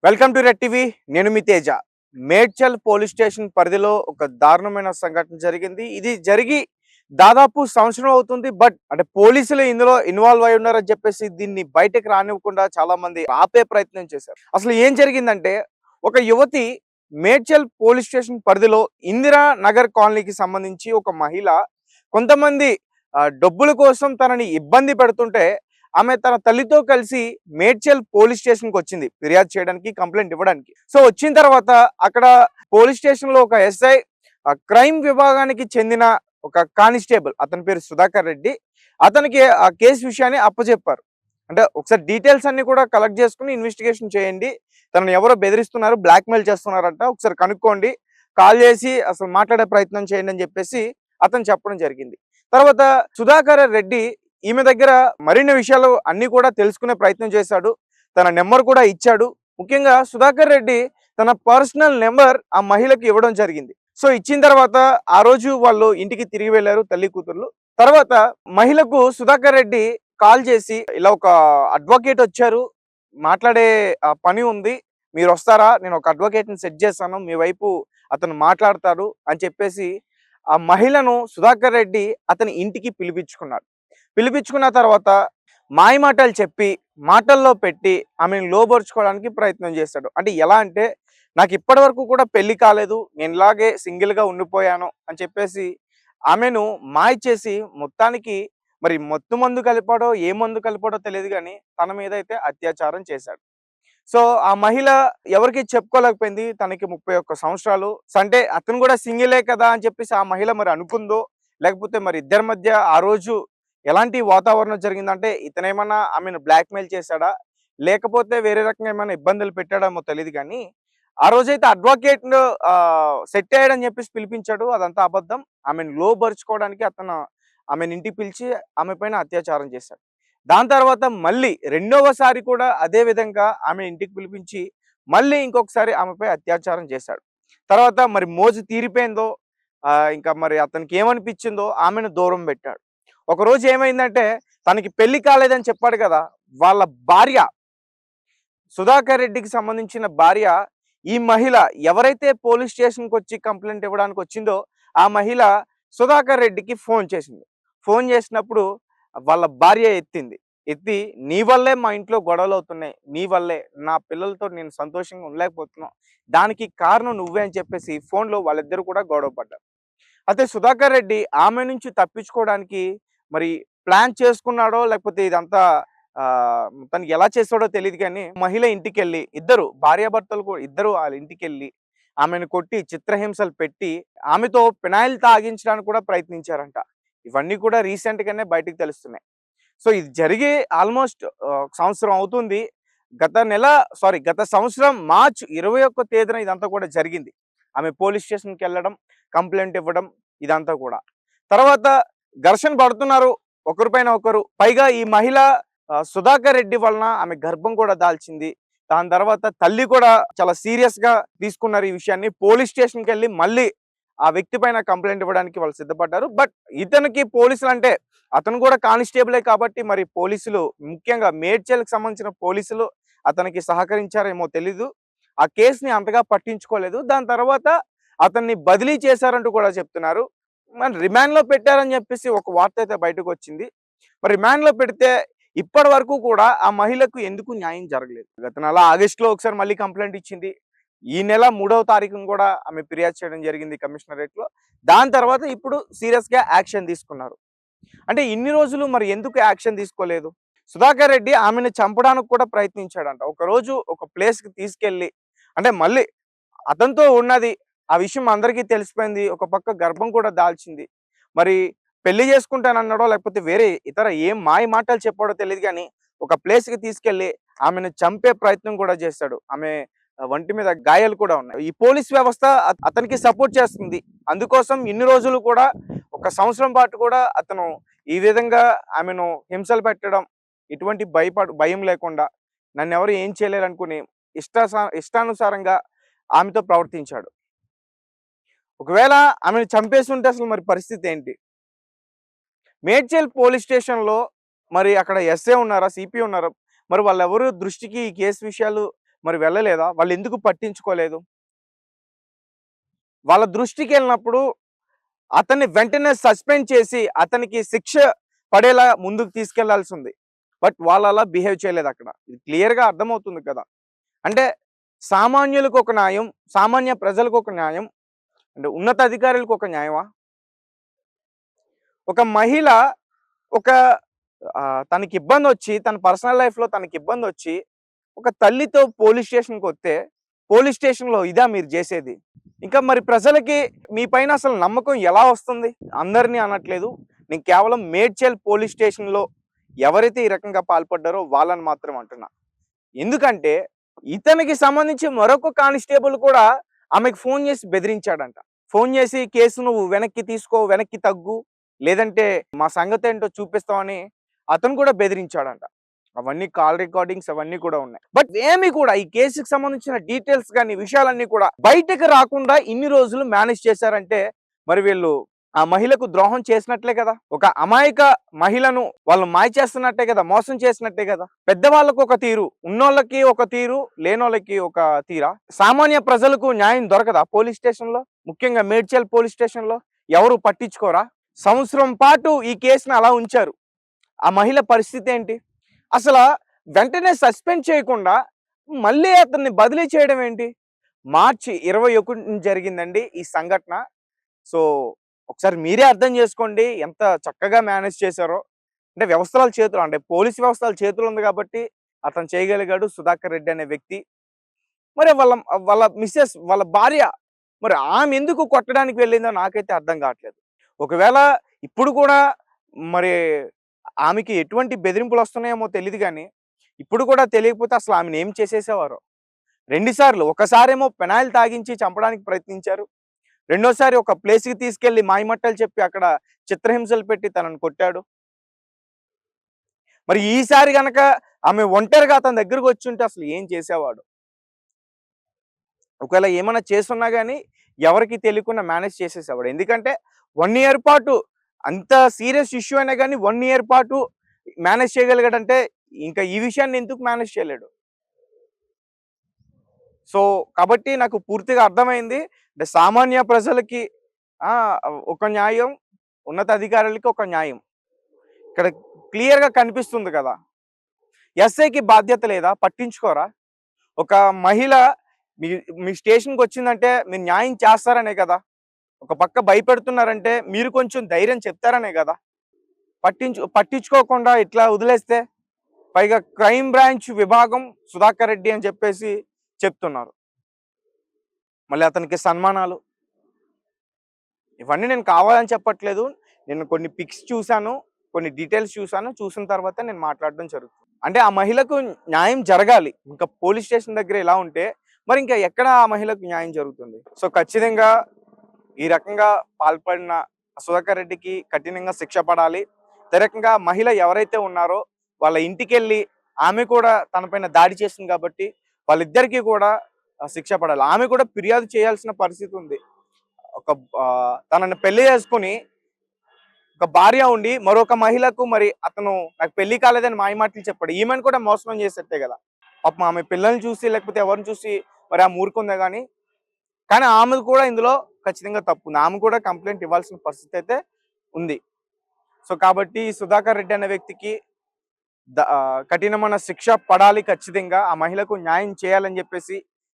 Welcome to red TV. నేను మీ Teja. Medchal police station పరిధిలో ఒక దారుణమైన సంఘటన జరిగింది. ఇది జరిగి దాదాపు సంవత్సరం అవుతుంది. బట్ అంటే పోలీసులు ఇందులో ఇన్వాల్వ్ అయి ఉన్నారని చెప్పేసి దీన్ని బయటకు రానివ్వకుండా చాలా మంది ఆపే ప్రయత్నం చేశారు. అసలు ఏం జరిగిందంటే, ఒక యువతి మేడ్చల్ పోలీస్ స్టేషన్ పరిధిలో ఇందిరా నగర్ కాలనీకి సంబంధించి ఒక మహిళ కొంతమంది డబ్బుల కోసం తనని ఇబ్బంది పెడుతుంటే ఆమె తన తల్లితో కలిసి మేడ్చల్ పోలీస్ స్టేషన్కి వచ్చింది ఫిర్యాదు చేయడానికి, కంప్లైంట్ ఇవ్వడానికి. సో వచ్చిన తర్వాత అక్కడ పోలీస్ స్టేషన్ లో ఒక ఎస్ఐ, క్రైమ్ విభాగానికి చెందిన ఒక కానిస్టేబుల్, అతని పేరు సుధాకర్ రెడ్డి, అతనికి ఆ కేసు విషయాన్ని అప్పచెప్పారు. అంటే ఒకసారి డీటెయిల్స్ అన్ని కూడా కలెక్ట్ చేసుకుని ఇన్వెస్టిగేషన్ చేయండి, తనని ఎవరో బెదిరిస్తున్నారు, బ్లాక్మెయిల్ చేస్తున్నారంట, ఒకసారి కనుక్కోండి, కాల్ చేసి అసలు మాట్లాడే ప్రయత్నం చేయండి అని చెప్పేసి అతను చెప్పడం జరిగింది. తర్వాత సుధాకర్ రెడ్డి ఈమె దగ్గర మరిన్ని విషయాలు అన్ని కూడా తెలుసుకునే ప్రయత్నం చేశాడు. తన నెంబర్ కూడా ఇచ్చాడు. ముఖ్యంగా సుధాకర్ రెడ్డి తన పర్సనల్ నెంబర్ ఆ మహిళకి ఇవ్వడం జరిగింది. సో ఇచ్చిన తర్వాత ఆ రోజు వాళ్ళు ఇంటికి తిరిగి వెళ్ళారు, తల్లి కూతుర్లు. తర్వాత మహిళకు సుధాకర్ రెడ్డి కాల్ చేసి, ఇలా ఒక అడ్వకేట్ వచ్చారు, మాట్లాడే పని ఉంది, మీరు వస్తారా, నేను ఒక అడ్వకేట్ని సెట్ చేస్తాను, మీ వైపు అతను మాట్లాడతాడు అని చెప్పేసి ఆ మహిళను సుధాకర్ రెడ్డి అతని ఇంటికి పిలిపించుకున్నాడు. పిలిపించుకున్న తర్వాత మాయ మాటలు చెప్పి మాటల్లో పెట్టి ఆమెను లోబరుచుకోవడానికి ప్రయత్నం చేశాడు. అంటే ఎలా అంటే, నాకు ఇప్పటి వరకు కూడా పెళ్లి కాలేదు, నేను ఇలాగే సింగిల్గా ఉండిపోయాను అని చెప్పేసి ఆమెను మాయ చేసి మొత్తానికి మరి మత్తు మందు కలిపాడో ఏ మందు కలిపాడో తెలియదు, కానీ తన మీద అయితే అత్యాచారం చేశాడు. సో ఆ మహిళ ఎవరికి చెప్పుకోలేకపోయింది. తనకి 31 సంవత్సరాలు. అంటే అతను కూడా సింగిలే కదా అని చెప్పేసి ఆ మహిళ మరి అనుకుందో, లేకపోతే మరి ఇద్దరి మధ్య ఆ రోజు ఎలాంటి వాతావరణం జరిగిందంటే, ఇతనేమన్నా ఆమెను బ్లాక్మెయిల్ చేశాడా, లేకపోతే వేరే రకంగా ఏమైనా ఇబ్బందులు పెట్టాడేమో తెలియదు, కానీ ఆ రోజైతే అడ్వకేట్ సెట్ అయ్యాడని చెప్పేసి పిలిపించాడు. అదంతా అబద్ధం. ఆమెను లోబరుచుకోవడానికి అతను ఆమెను ఇంటికి పిలిచి ఆమె పైన అత్యాచారం చేశాడు. దాని తర్వాత మళ్ళీ రెండవసారి కూడా అదే విధంగా ఆమె ఇంటికి పిలిపించి మళ్ళీ ఇంకొకసారి ఆమెపై అత్యాచారం చేశాడు. తర్వాత మరి మోజు తీరిపోయిందో, ఇంకా మరి అతనికి ఏమనిపించిందో ఆమెను దూరం పెట్టాడు. ఒకరోజు ఏమైందంటే, తనకి పెళ్లి కాలేదని చెప్పాడు కదా, వాళ్ళ భార్య, సుధాకర్ రెడ్డికి సంబంధించిన భార్య, ఈ మహిళ ఎవరైతే పోలీస్ స్టేషన్కి వచ్చి కంప్లైంట్ ఇవ్వడానికి వచ్చిందో ఆ మహిళ సుధాకర్ రెడ్డికి ఫోన్ చేసింది. ఫోన్ చేసినప్పుడు వాళ్ళ భార్య ఎత్తి, నీ వల్లే మా ఇంట్లో గొడవలు అవుతున్నాయి, నీ వల్లే నా పిల్లలతో నేను సంతోషంగా ఉండలేకపోతున్నాను, దానికి కారణం నువ్వే అని చెప్పేసి ఫోన్లో వాళ్ళిద్దరు కూడా గొడవ పడ్డారు. అయితే సుధాకర్ రెడ్డి ఆమె నుంచి తప్పించుకోవడానికి మరి ప్లాన్ చేసుకున్నాడో, లేకపోతే ఇదంతా తనకి ఎలా చేస్తాడో తెలియదు, కానీ మహిళ ఇంటికెళ్ళి, ఇద్దరు భార్యాభర్తలు కూడా ఇద్దరు వాళ్ళ ఇంటికెళ్ళి ఆమెను కొట్టి చిత్రహింసలు పెట్టి ఆమెతో ఫినాయిల్ తాగించడానికి కూడా ప్రయత్నించారంట. ఇవన్నీ కూడా రీసెంట్ గానే బయటకు తెలుస్తున్నాయి. సో ఇది జరిగి ఆల్మోస్ట్ సంవత్సరం అవుతుంది. గత సంవత్సరం మార్చ్ 21 తేదీన ఇదంతా కూడా జరిగింది. ఆమె పోలీస్ స్టేషన్కి వెళ్ళడం, కంప్లైంట్ ఇవ్వడం, ఇదంతా కూడా. తర్వాత ఘర్షణ పడుతున్నారు ఒకరిపైన ఒకరు. పైగా ఈ మహిళ సుధాకర్ రెడ్డి వలన ఆమె గర్భం కూడా దాల్చింది. దాని తర్వాత తల్లి కూడా చాలా సీరియస్ గా తీసుకున్నారు ఈ విషయాన్ని. పోలీస్ స్టేషన్కి వెళ్ళి మళ్ళీ ఆ వ్యక్తి పైన కంప్లైంట్ ఇవ్వడానికి వాళ్ళు సిద్ధపడ్డారు. బట్ ఇతనికి పోలీసులు అంటే, అతను కూడా కానిస్టేబులే కాబట్టి మరి పోలీసులు, ముఖ్యంగా మేడ్చల్కి సంబంధించిన పోలీసులు అతనికి సహకరించారేమో తెలీదు. ఆ కేసుని అంతగా పట్టించుకోలేదు. దాని తర్వాత అతన్ని బదిలీ చేశారంటూ కూడా చెప్తున్నారు. మరి రిమాండ్ లో పెట్టారని చెప్పేసి ఒక వార్త అయితే బయటకు వచ్చింది. మరి రిమాండ్ లో పెడితే ఇప్పటి వరకు కూడా ఆ మహిళకు ఎందుకు న్యాయం జరగలేదు. గత నెల ఆగస్టులో ఒకసారి మళ్ళీ కంప్లైంట్ ఇచ్చింది. ఈ నెల 3వ తారీఖున కూడా ఆమె ఫిర్యాదు చేయడం జరిగింది కమిషనరేట్ లో. దాని తర్వాత ఇప్పుడు సీరియస్ గా యాక్షన్ తీసుకున్నారు. అంటే ఇన్ని రోజులు మరి ఎందుకు యాక్షన్ తీసుకోలేదు? సుధాకర్ రెడ్డి ఆమెను చంపడానికి కూడా ప్రయత్నించాడంట. ఒక రోజు ఒక ప్లేస్ కి తీసుకెళ్లి, అంటే మళ్ళీ అతనితో ఉన్నది, ఆ విషయం అందరికీ తెలిసిపోయింది. ఒక పక్క గర్భం కూడా దాల్చింది. మరి పెళ్లి చేసుకుంటానన్నాడో, లేకపోతే వేరే ఇతర ఏం మాయ మాటలు చెప్పాడో తెలియదు, కానీ ఒక ప్లేస్ కి తీసుకెళ్లి ఆమెను చంపే ప్రయత్నం కూడా చేశాడు. ఆమె వంటి మీద గాయాలు కూడా ఉన్నాయి. ఈ పోలీస్ వ్యవస్థ అతనికి సపోర్ట్ చేస్తుంది. అందుకోసం ఇన్ని రోజులు కూడా, ఒక సంవత్సరం పాటు కూడా అతను ఈ విధంగా ఆమెను హింసలు పెట్టడం, ఇటువంటి భయం లేకుండా నన్ను ఎవరు ఏం చేయలేరు అనుకుని ఇష్టానుసారంగా ఆమెతో ప్రవర్తించాడు. ఒకవేళ ఆమెను చంపేసి ఉంటే అసలు మరి పరిస్థితి ఏంటి? మేడ్చల్ పోలీస్ స్టేషన్లో మరి అక్కడ ఎస్ఏ ఉన్నారా, సిపి ఉన్నారా, మరి వాళ్ళెవరు దృష్టికి ఈ కేసు విషయాలు మరి వెళ్ళలేదా? వాళ్ళు ఎందుకు పట్టించుకోలేదు? వాళ్ళ దృష్టికి వెళ్ళినప్పుడు అతన్ని వెంటనే సస్పెండ్ చేసి అతనికి శిక్ష పడేలా ముందుకు తీసుకెళ్లాల్సింది. బట్ వాళ్ళు అలా బిహేవ్ చేయలేదు అక్కడ. ఇది క్లియర్‌గా అర్థమవుతుంది కదా! అంటే సామాన్యులకు ఒక న్యాయం, సామాన్య ప్రజలకు ఒక న్యాయం, అంటే ఉన్నతాధికారులకు ఒక న్యాయమా? ఒక మహిళ ఒక తనకి ఇబ్బందొచ్చి తన పర్సనల్ లైఫ్‌లో తనకి ఇబ్బందొచ్చి ఒక తల్లితో పోలీస్ స్టేషన్‌కొస్తే, పోలీస్ స్టేషన్‌లో ఇదా మీరు జేసేది? ఇంకా మరి ప్రజలకి మీ పైన అసలు నమ్మకం ఎలా వస్తుంది? అందరిని అనట్లేదు. నేను కేవలం మేడ్చల్ పోలీస్ స్టేషన్‌లో ఎవరైతే ఈ రకంగా పాల్పడ్డారో వాళ్ళని మాత్రం అంటున్నా. ఎందుకంటే ఇతనికి సంబంధించి మరొక కానిస్టేబుల్ కూడా ఆమెకు ఫోన్ చేసి బెదిరించాడంట. ఫోన్ చేసి కేసు నువ్వు వెనక్కి తీసుకో, వెనక్కి తగ్గు, లేదంటే మా సంగతేంటో చూపిస్తామని అతను కూడా బెదిరించాడంట. అవన్నీ కాల్ రికార్డింగ్స్ అవన్నీ కూడా ఉన్నాయి. బట్ ఏమి కూడా ఈ కేసుకి సంబంధించిన డీటెయిల్స్ గాని, విషయాలన్నీ కూడా బయటకు రాకుండా ఇన్ని రోజులు మేనేజ్ చేశారంటే మరి వీళ్ళు ఆ మహిళకు ద్రోహం చేసినట్లే కదా! ఒక అమాయక మహిళను వాళ్ళు మాయ చేస్తున్నట్టే కదా! మోసం చేసినట్టే కదా! పెద్దవాళ్ళకు ఒక తీరు, ఉన్నోళ్ళకి ఒక తీరు, లేనోళ్ళకి ఒక తీరా? సామాన్య ప్రజలకు న్యాయం దొరకదా పోలీస్ స్టేషన్‌లో? ముఖ్యంగా మేడ్చల్ పోలీస్ స్టేషన్‌లో ఎవరు పట్టించుకోరా? సంవత్సరం పాటు ఈ కేసుని అలా ఉంచారు. ఆ మహిళ పరిస్థితి ఏంటి? అసల వెంటనే సస్పెండ్ చేయకుండా మళ్ళీ అతన్ని బదిలీ చేయడం ఏంటి? మార్చి 21 జరిగిందండి ఈ సంఘటన. సో, ఒకసారి మీరే అర్థం చేసుకోండి ఎంత చక్కగా మేనేజ్ చేశారో. అంటే వ్యవస్థల చేతిలో, అంటే పోలీస్ వ్యవస్థల చేతిలో ఉంది కాబట్టి అతను చేయగలిగాడు సుధాకర్ రెడ్డి అనే వ్యక్తి. మరి వాళ్ళ వాళ్ళ మిసెస్, వాళ్ళ భార్య, మరి ఆమె ఎందుకు కొట్టడానికి వెళ్ళిందో నాకైతే అర్థం కావట్లేదు. ఒకవేళ ఇప్పుడు కూడా మరి ఆమెకి ఎటువంటి బెదిరింపులు వస్తున్నాయేమో తెలీదు గానీ, ఇప్పుడు కూడా తెలియకపోతే అసలు ఆమెను ఏం చేసేసేవారో. 2 సార్లు, ఒకసారేమో పెనాయిల్ తాగించి చంపడానికి ప్రయత్నించారు. రెండోసారి ఒక ప్లేస్‌కి తీసుకెళ్ళి మాయమాటలు చెప్పి అక్కడ చిత్రహింసలు పెట్టి తనను కొట్టాడు. మరి ఈసారి గనక ఆమె ఒంటరిగా అతని దగ్గరికి వచ్చుంటే అసలు ఏం చేసేవాడు? ఒకవేళ ఏమన్నా చేసున్నా గాని ఎవరికీ తెలియకుండా మేనేజ్ చేసేసేవాడు. ఎందుకంటే 1 ఇయర్ పాటు అంత సీరియస్ ఇష్యూ అయినా గాని 1 ఇయర్ పాటు మేనేజ్ చేయగలిగాడంటే ఇంకా ఈ విషయాన్ని ఎందుకు మేనేజ్ చేయలేడు? సో, కాబట్టి నాకు పూర్తిగా అర్థమైంది. అంటే సామాన్య ప్రజలకి ఒక న్యాయం, ఉన్నతాధికారులకి ఒక న్యాయం. ఇక్కడ క్లియర్‌గా కనిపిస్తుంది కదా! ఎస్ఐకి బాధ్యత లేదా? పట్టించుకోరా? ఒక మహిళ మీ మీ స్టేషన్‌కొచ్చిందంటే మీరు న్యాయం చేస్తారనే కదా! ఒక పక్క భయపెడుతున్నారంటే మీరు కొంచెం ధైర్యం చెప్తారనే కదా! పట్టించుకోకుండా ఇట్లా వదిలేస్తే, పైగా క్రైమ్ బ్రాంచ్ విభాగం సుధాకర్ రెడ్డి అని చెప్పేసి చెప్తున్నారు. మళ్ళీ అతనికి సన్మానాలు. ఇవన్నీ నేను కావాలని చెప్పట్లేదు. నేను కొన్ని పిక్స్ చూసాను, కొన్ని డీటెయిల్స్ చూసాను. చూసిన తర్వాత నేను మాట్లాడడం జరుగుతుంది. అంటే ఆ మహిళకు న్యాయం జరగాలి. ఇంకా పోలీస్ స్టేషన్ దగ్గర ఇలా ఉంటే మరి ఇంకా ఎక్కడ ఆ మహిళకు న్యాయం జరుగుతుంది? సో ఖచ్చితంగా ఈ రకంగా పాల్పడిన సుధాకర్ రెడ్డికి కఠినంగా శిక్ష పడాలి. అదే రకంగా మహిళ ఎవరైతే ఉన్నారో వాళ్ళ ఇంటికెళ్ళి ఆమె కూడా తన పైన దాడి చేసింది కాబట్టి వాళ్ళిద్దరికీ కూడా శిక్ష పడాలి. ఆమె కూడా ఫిర్యాదు చేయాల్సిన పరిస్థితి ఉంది. ఒక తనని పెళ్లి చేసుకొని ఒక భార్య ఉండి మరొక మహిళకు మరి అతను నాకు పెళ్లి కాలేదని మాయమాటలు చెప్పాడు. ఈమెను కూడా మోసం చేసేట్టే కదా! పాపం ఆమె పిల్లల్ని చూసి లేకపోతే ఎవరిని చూసి మరి ఆమె ఊరుకుందే గాని, కానీ ఆమెది కూడా ఇందులో ఖచ్చితంగా తప్పుంది. ఆమె కూడా కంప్లెయింట్ ఇవ్వాల్సిన పరిస్థితి అయితే ఉంది. సో కాబట్టి సుధాకర్ రెడ్డి అనే వ్యక్తికి కఠినమైన శిక్ష పడాలి ఖచ్చితంగా. ఆ మహిళకు న్యాయం చేయాలని చెప్పేసి